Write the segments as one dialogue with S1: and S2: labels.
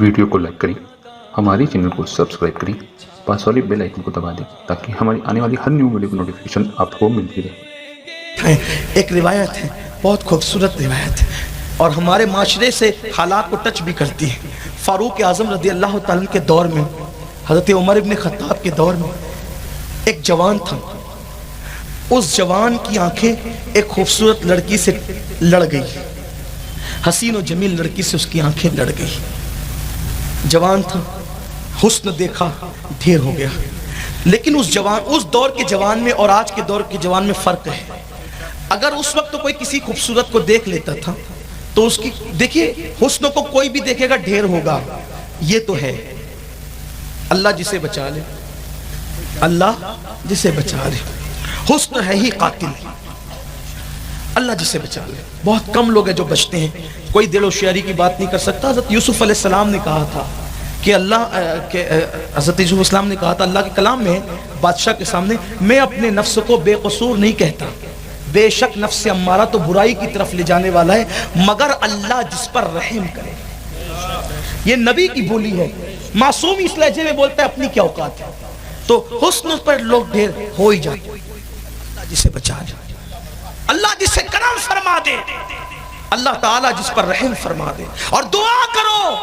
S1: Video کو like کریں، ہمارے چینل کو سبسکرائب کریں، پاس والے بیل آئکن کو دبا دیں تاکہ ہماری آنے والی ہر نیو ویڈیو کی نوٹیفیکیشن آپ کو ملتی رہے۔
S2: ایک روایت ہے، بہت خوبصورت روایت ہے اور ہمارے معاشرے سے حالات کو ٹچ بھی کرتی ہے۔ فاروق اعظم رضی اللہ تعالیٰ کے دور میں، حضرت عمر ابن خطاب کے دور میں ایک جوان تھا۔ اس جوان کی آنکھیں ایک خوبصورت لڑکی سے لڑ گئی، حسین و جمیل لڑکی سے اس کی آنکھیں لڑ گئی۔ جوان تھا، حسن دیکھا ڈھیر ہو گیا، لیکن اس دور کے جوان میں اور آج کے دور کے جوان میں فرق ہے۔ اگر اس وقت تو کوئی کسی خوبصورت کو دیکھ لیتا تھا تو اس کی دیکھیے حسن کو کوئی بھی دیکھے گا ڈھیر ہوگا، یہ تو ہے۔ اللہ جسے بچا لے، اللہ جسے بچا لے، حسن ہے ہی قاتل، اللہ جسے بچا لے۔ بہت کم لوگ ہیں جو بچتے ہیں، کوئی دل و شعری کی بات نہیں کر سکتا۔ حضرت یوسف علیہ السلام نے کہا تھا کہ حضرت یوسف علیہ السلام نے کہا تھا اللہ کے کلام میں بادشاہ کے سامنے، میں اپنے نفس کو بے قصور نہیں کہتا، بے شک نفس امارہ تو برائی کی طرف لے جانے والا ہے، مگر اللہ جس پر رحم کرے۔ یہ نبی کی بولی ہے، معصوم اس لہجے میں بولتا ہے اپنی کیا اوقات ہے۔ تو حسن پر لوگ ڈھیر ہو ہی جاتے، اللہ جسے بچا لے، اللہ جسے کرم فرما دے، اللہ تعالیٰ جس پر رحم فرما دے، اور دعا کرو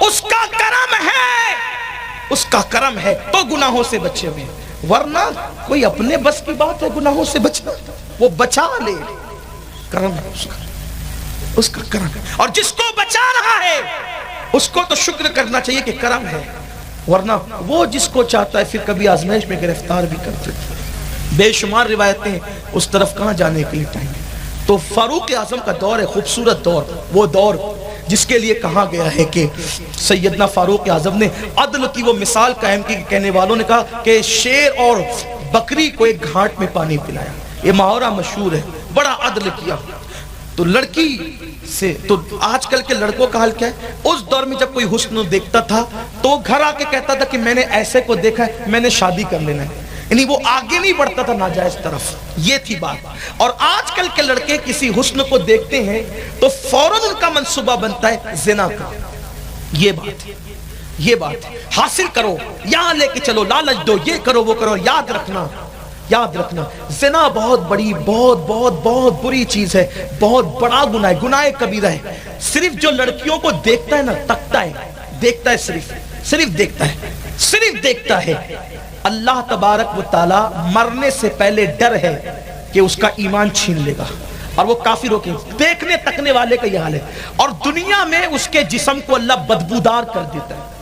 S2: اس کا کرم ہے، اس کا کرم ہے تو گناہوں سے بچے ہوئے، ورنہ کوئی اپنے بس کی بات ہے گناہوں سے بچنا، وہ بچا لے، کرم ہے اس کا کرم ہے۔ اور جس کو بچا رہا ہے اس کو تو شکر کرنا چاہیے کہ کرم ہے، ورنہ وہ جس کو چاہتا ہے پھر کبھی آزمائش میں گرفتار بھی کرتے ہیں۔ بے شمار روایتیں، اس طرف کہاں جانے کے لیے ٹائم۔ تو فاروق اعظم کا دور ہے خوبصورت دور، وہ دور جس کے لیے کہا گیا ہے کہ سیدنا فاروق اعظم نے عدل کی وہ مثال قائم کی، کہنے والوں نے کہا کہ شیر اور بکری کو ایک گھاٹ میں پانی پلایا، یہ محاورہ مشہور ہے، بڑا عدل کیا۔ تو لڑکی سے، تو آج کل کے لڑکوں کا حال کیا ہے؟ اس دور میں جب کوئی حسن دیکھتا تھا تو گھر آ کے کہتا تھا کہ میں نے ایسے کو دیکھا ہے، میں نے شادی کر لینا ہے، یعنی وہ آگے نہیں بڑھتا تھا ناجائز طرف، یہ تھی بات۔ اور آج کل کے لڑکے کسی حسن کو دیکھتے ہیں تو فوراً ان کا منصوبہ بنتا ہے زنا کا۔ یہ بات ہے، یہ بات ہے، حاصل کرو، یہاں لے کے چلو، لالچ دو، یہ کرو وہ کرو۔ یاد رکھنا، یاد رکھنا، زنا بہت بڑی بہت بہت بہت بری چیز ہے، بہت بڑا گناہ ہے، گناہ کبیرہ ہے۔ صرف جو لڑکیوں کو دیکھتا ہے نا، تکتا ہے، دیکھتا ہے، صرف دیکھتا ہے، صرف دیکھتا ہے، اللہ تبارک و تعالی مرنے سے پہلے ڈر ہے کہ اس کا ایمان چھین لے گا، اور وہ کافروں کے دیکھنے تکنے والے کا یہ حال ہے۔ اور دنیا میں اس کے جسم کو اللہ بدبودار کر دیتا ہے،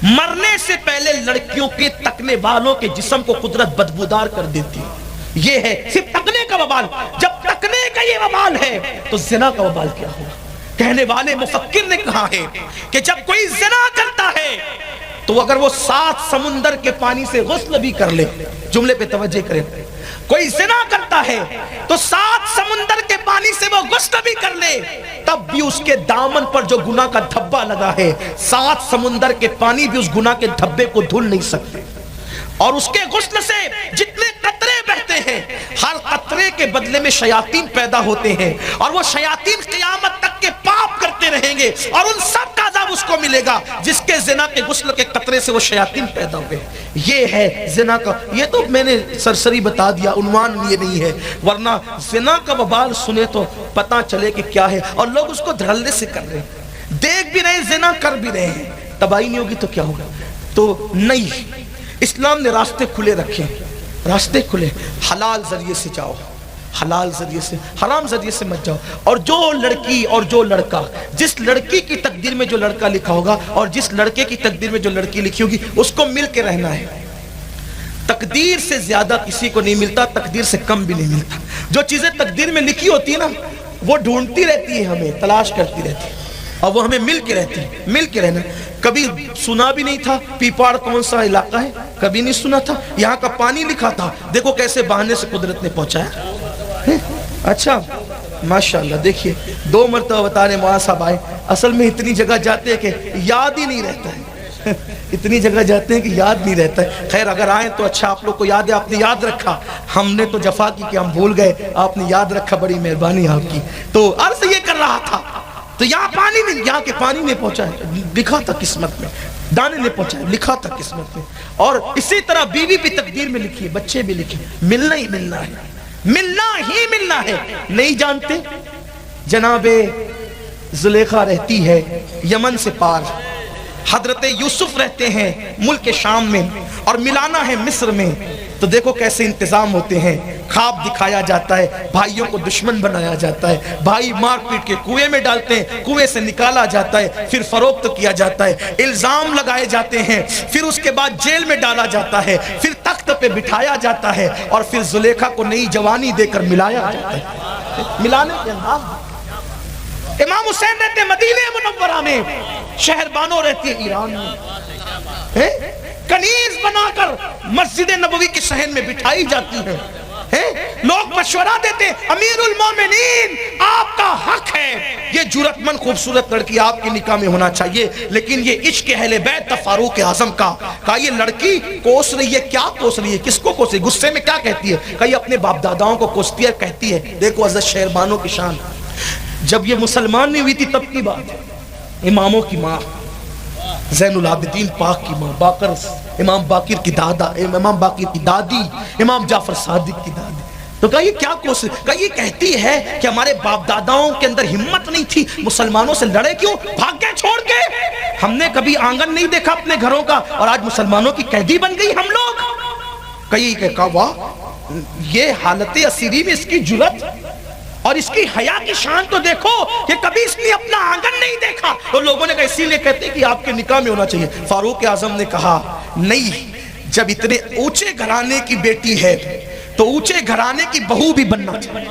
S2: مرنے سے پہلے لڑکیوں کے تکنے والوں کے جسم کو قدرت بدبودار کر دیتی ہے۔ یہ ہے صرف تکنے کا وبال۔ جب تکنے کا یہ وبال ہے تو زنا کا وبال کیا ہوگا؟ کہنے والے مفکر نے کہا ہے کہ جب کوئی زنا کرتا ہے تو اگر وہ 7 سمندر کے پانی سے غسل بھی کر لے، جملے پہ توجہ کریں، کوئی زنا کرتا ہے تو 7 سمندر کے پانی سے وہ غسل بھی کر لے، تب بھی اس کے دامن پر جو گناہ کا دھبا لگا ہے، 7 سمندر کے پانی بھی اس گناہ کے دھبے کو دھل نہیں سکتے۔ اور اس کے غسل سے جتنے قطرے بہتے ہیں، ہر قطرے کے بدلے میں شیاطین پیدا ہوتے ہیں، اور وہ شیاطین قیامت تک کے پاپ کرتے رہیں گے، اور ان سب کا عذاب اس کو ملے گا جس کے زنا کے غسل کے قطرے سے وہ شیاطین پیدا ہوئے۔ یہ ہے زنا کا، یہ تو میں نے سرسری بتا دیا، عنوان یہ نہیں ہے، ورنہ زنا کا وبال سنے تو پتہ چلے کہ کیا ہے۔ اور لوگ اس کو دھڑلے سے کر رہے ہیں، دیکھ بھی رہے ہیں، زنا کر بھی رہے ہیں، تباہی نہیں ہوگی تو کیا ہوگا؟ تو نہیں، اسلام نے راستے کھلے رکھے، راستے کھلے، حلال ذریعے سے جاؤ، حلال ذریعے سے، حرام ذریعے سے مت جاؤ۔ اور جو لڑکی اور جو لڑکا، جس لڑکی کی تقدیر میں جو لڑکا لکھا ہوگا اور جس لڑکے کی تقدیر میں جو لڑکی لکھی ہوگی، اس کو مل کے رہنا ہے۔ تقدیر سے زیادہ کسی کو نہیں ملتا، تقدیر سے کم بھی نہیں ملتا۔ جو چیزیں تقدیر میں لکھی ہوتی ہیں نا، وہ ڈھونڈتی رہتی ہے، ہمیں تلاش کرتی رہتی ہے، اور وہ ہمیں مل کے رہتی ہے، مل کے رہنا۔ کبھی سنا بھی نہیں تھا پیپاڑ کون سا علاقہ ہے، کبھی نہیں سنا تھا، یہاں کا پانی لکھا تھا، دیکھو کیسے بہانے سے قدرت نے پہنچایا۔ اچھا ماشاءاللہ، دیکھیے 2 مرتبہ بتا رہے مولانا صاحب آئے، اصل میں اتنی جگہ جاتے ہیں کہ یاد ہی نہیں رہتا ہے، اتنی جگہ جاتے ہیں کہ یاد نہیں رہتا ہے۔ خیر اگر آئیں تو اچھا، آپ لوگ کو یاد ہے، آپ نے یاد رکھا، ہم نے تو جفا کی کہ ہم بھول گئے، آپ نے یاد رکھا، بڑی مہربانی آپ کی۔ تو عرض یہ کر رہا تھا تو یہاں پانی نہیں، یہاں کے پانی نہیں پہنچا ہے، لکھا تھا قسمت میں، دانے نہیں پہنچا ہے، لکھا تھا قسمت میں. اور اسی طرح بیوی بھی تقدیر میں لکھی ہے، بچے بھی لکھے، ملنا ہی ملنا ہے، ملنا ہی ملنا ہے. نہیں جانتے جناب زلیخا رہتی ہے یمن سے پار، حضرت یوسف رہتے ہیں ملک شام میں، اور ملانا ہے مصر میں. تو دیکھو کیسے انتظام ہوتے ہیں، خواب دکھایا جاتا ہے، بھائیوں کو دشمن بنایا جاتا ہے، بھائی مار پیٹ کے کنویں میں ڈالتے ہیں، کنویں سے نکالا جاتا ہے، پھر فروخت کیا جاتا ہے، الزام لگائے جاتے ہیں، پھر اس کے بعد جیل میں ڈالا جاتا ہے، پھر تخت پہ بٹھایا جاتا ہے، اور پھر زلیخا کو نئی جوانی دے کر ملایا جاتا ہے. ملانے کے انداز. امام حسین رہتے مدینہ منورہ میں، شہر بانو رہتی ہے ایران میں، کنیز بنا کر مسجد نبوی کے صحن میں بٹھائی جاتی ہے. لوگ مشورہ دیتے امیر المومنین آپ کا حق ہے، یہ جرأت مند خوبصورت لڑکی آپ کی نکاح میں ہونا چاہیے، لیکن یہ عشق اہل بیت فاروق اعظم کا. کہا یہ لڑکی کوس رہی ہے، کیا کوس رہی ہے، کس کو کوس رہی ہے، غصے میں کیا کہتی ہے؟ کہا یہ اپنے باپ داداؤں کو کوستی ہے، کہتی ہے. دیکھو حضرت شہربانوں کی شان. جب یہ مسلمان نہیں ہوئی تھی تب کی بات ہے، اماموں کی ماں، زین العابدین پاک کی ماں، باقر امام باقر کی دادا، امام باقر کی دادی، امام جعفر صادق کی دادی. تو کہا یہ کیا کوشش، کہا یہ کہتی ہے کہ ہمارے باپ داداؤں کے اندر ہمت نہیں تھی، مسلمانوں سے لڑے کیوں، بھاگ گئے چھوڑ کے، ہم نے کبھی آنگن نہیں دیکھا اپنے گھروں کا، اور آج مسلمانوں کی قیدی بن گئی ہم لوگ. کہا واہ، یہ حالت اسیری میں اس کی جرأت اور اس کی حیا کی شان تو دیکھو کہ کبھی اس نے اپنا آنگن نہیں دیکھا. اور لوگوں نے کہا اسی لیے کہتے ہیں کہ آپ کے نکاح میں ہونا چاہیے. فاروق اعظم نے کہا نہیں، جب اتنے اونچے گھرانے کی بیٹی ہے تو اونچے گھرانے کی بہو بھی بننا چاہیے.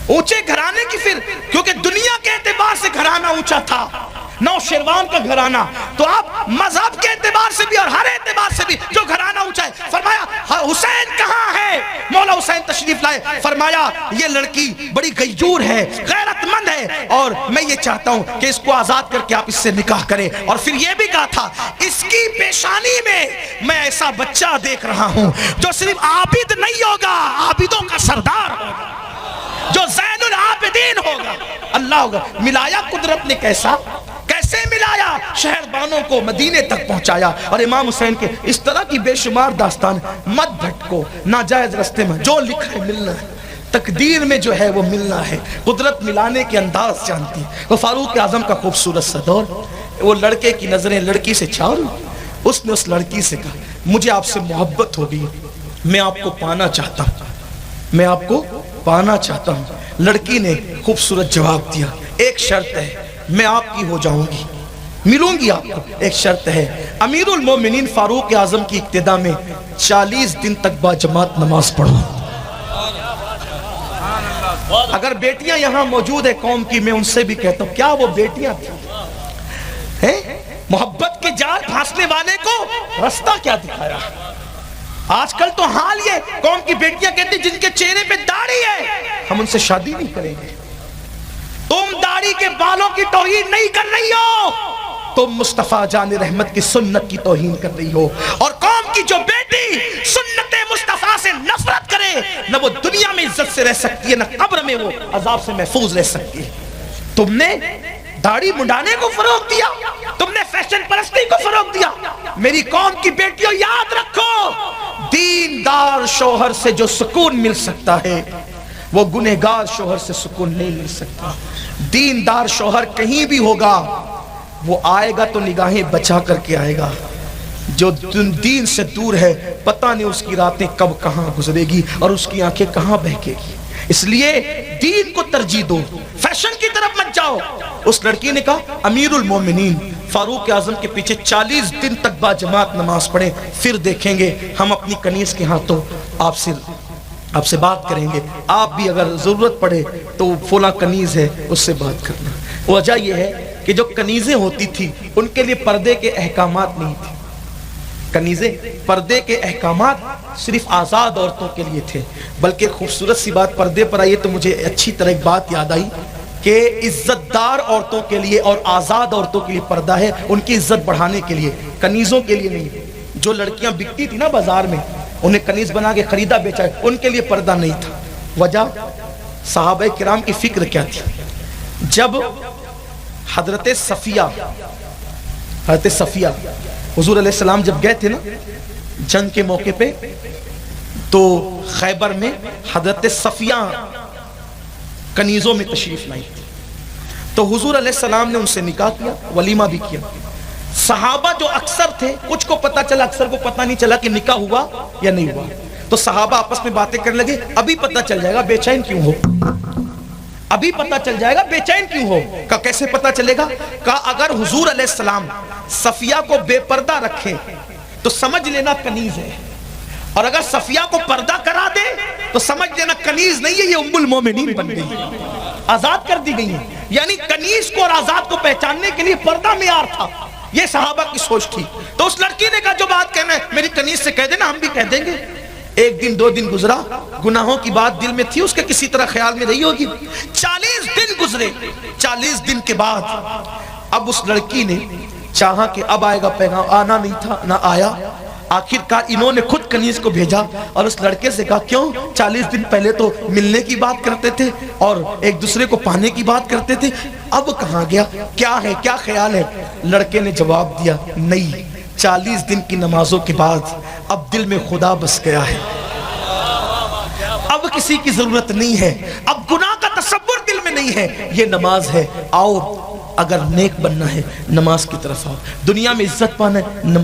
S2: اونچے گھرانے کی، پھر کیونکہ دنیا کے اعتبار سے گھرانہ اونچا تھا، نوشیروان کا گھرانہ، تو آپ مذہب کے اعتبار سے بھی اور ہر اعتبار سے بھی جو گھرانہ اونچا ہے. فرمایا حسین کہاں ہے، مولا حسین تشریف لائے. فرمایا یہ لڑکی بڑی غیور ہے، غیرت مند ہے، اور میں یہ چاہتا ہوں کہ اس کو آزاد کر کے آپ اس سے نکاح کریں. اور پھر یہ بھی کہا تھا اس کی پیشانی میں ایسا بچہ دیکھ رہا ہوں جو صرف عابد نہیں ہوگا، عابدوں کا سردار ہوگا، جو زین العابدین ہوگا، اللہ ہوگا. ملایا قدرت نے کیسے ملایا، شہر بانوں کو مدینے تک پہنچایا. اور امام حسین کے اس طرح کی بے شمار داستان. مت بھٹکو ناجائز رستے میں، جو لکھا ہے ملنا ہے، تقدیر میں جو ہے وہ ملنا ہے. قدرت ملانے کے انداز جانتی ہے. وہ فاروق اعظم کا خوبصورت سا دور، وہ لڑکے کی نظریں لڑکی سے چار، اس نے اس لڑکی سے کہا مجھے آپ سے محبت ہو گئی، میں آپ کو پانا چاہتا ہوں، میں آپ کو پانا چاہتا ہوں. لڑکی نے خوبصورت جواب دیا ایک شرط ہے، میں آپ کی ہو جاؤں گی، ملوں گی آپ کو، ایک شرط ہے امیر المومنین فاروق اعظم کی اقتدا میں 40 دن تک با جماعت نماز پڑھو. اگر بیٹیاں یہاں موجود ہے قوم کی، میں ان سے بھی کہتا ہوں کیا وہ بیٹیاں تھیں؟ محبت کے جال پھانسنے والے کو رستہ کیا دکھایا. آج کل تو حال یہ قوم کی بیٹیاں کہتی جن کے چہرے پہ داڑھی ہے ہم ان سے شادی نہیں کریں گے. تم داڑھی کے بالوں کی توہین نہیں کر رہی ہو، تم مصطفیٰ جان رحمت کی سنت کی توہین کر رہی ہو. اور قوم کی جو بیٹی سنت مصطفیٰ سے نفرت کرے، نہ وہ دنیا میں عزت سے رہ سکتی ہے، نہ قبر میں وہ عذاب سے محفوظ رہ سکتی ہے. تم نے داڑھی منڈانے کو فروغ دیا، تم نے فیشن پرستی کو فروغ دیا. میری قوم کی بیٹیوں یاد رکھو، دیندار شوہر سے جو سکون مل سکتا ہے وہ گنہگار شوہر سے سکون نہیں مل سکتا. دیندار شوہر کہیں بھی ہوگا وہ آئے گا تو نگاہیں بچا کر کے آئے گا. جو دین سے دور ہے پتہ نہیں اس کی راتیں کب کہاں گزرے گی اور اس کی آنکھیں کہاں بہکے گی. اس لیے دین کو ترجیح دو، فیشن کی طرف مت جاؤ. اس لڑکی نے کہا امیر المومنین فاروق اعظم کے پیچھے 40 دن تک با جماعت نماز پڑھیں، پھر دیکھیں گے ہم اپنی کنیز کے ہاتھوں آپ سے بات کریں گے. آپ بھی اگر ضرورت پڑے تو فلاں کنیز ہے اس سے بات کرنا. وجہ یہ ہے کہ جو کنیزیں ہوتی تھی ان کے لیے پردے کے احکامات نہیں تھے. کنیزیں پردے کے احکامات صرف آزاد عورتوں کے لیے تھے. بلکہ خوبصورت سی بات پردے پر آئی تو مجھے اچھی طرح ایک بات یاد آئی کہ عزت دار عورتوں کے لیے اور آزاد عورتوں کے لیے پردہ ہے، ان کی عزت بڑھانے کے لیے، کنیزوں کے لیے نہیں. جو لڑکیاں بکتی تھی نا بازار میں، انہیں کنیز بنا کے خریدا بیچا ہے، ان کے لیے پردہ نہیں تھا. وجہ صحابہ کرام کی فکر کیا تھی؟ جب حضرت صفیہ حضور علیہ السلام جب گئے تھے نا جنگ کے موقع پہ، تو خیبر میں حضرت صفیہ کنیزوں میں تشریف لائی تھی، تو حضور علیہ السلام نے ان سے نکاح کیا، ولیمہ بھی کیا۔ صحابہ جو اکثر تھے، کچھ کو پتا چلا، اکثر کو پتا نہیں چلا کہ نکاح ہوا یا نہیں ہوا، تو صحابہ آپس میں باتیں کرنے لگے، ابھی پتا چل جائے گا، بے چین کیوں ہو، ابھی پتا چل جائے گا، بے چین کیوں ہو؟ کہا کیسے پتا چلے گا؟ کہا اگر حضور علیہ السلام صفیہ کو بے پردہ رکھیں تو سمجھ لینا کنیز ہے، اور اگر صفیہ کو پردہ کرا دے تو سمجھ لینا کنیز نہیں ہے، یہ ام المومنین بن گئی، آزاد کر دی گئی ہیں۔ یعنی کنیز کو اور آزاد کو پہچاننے کے لیے پردہ معیار تھا، یہ صحابہ کی سوچ تھی۔ تو اس لڑکی نے کہا جو بات کہنا ہے میری کنیز سے کہہ دینا، ہم بھی کہہ دیں گے۔ ایک دن 2 دن گزرا، گناہوں کی بات دل میں تھی اس کے، کسی طرح خیال میں رہی ہوگی۔ 40 دن گزرے، 40 دن کے بعد اب اس لڑکی نے چاہا کہ اب آئے گا پیغام، آنا نہیں تھا، نہ آیا۔ آخر کار انہوں نے خود کنیز کو بھیجا اور اس لڑکے سے کہا کیوں 40 دن پہلے تو ملنے کی بات کرتے تھے اور ایک دوسرے کو پانے کی بات کرتے تھے، اب کہاں گیا، کیا ہے، کیا خیال ہے؟ لڑکے نے جواب دیا نہیں، 40 دن کی نمازوں کے بعد اب دل میں خدا بس گیا ہے، اب کسی کی ضرورت نہیں ہے، اب گناہ کا تصور دل میں نہیں ہے، یہ نماز ہے، آؤ اگر نیک بننا ہے نماز کی طرف آؤ، دنیا میں عزت پانا ہے نماز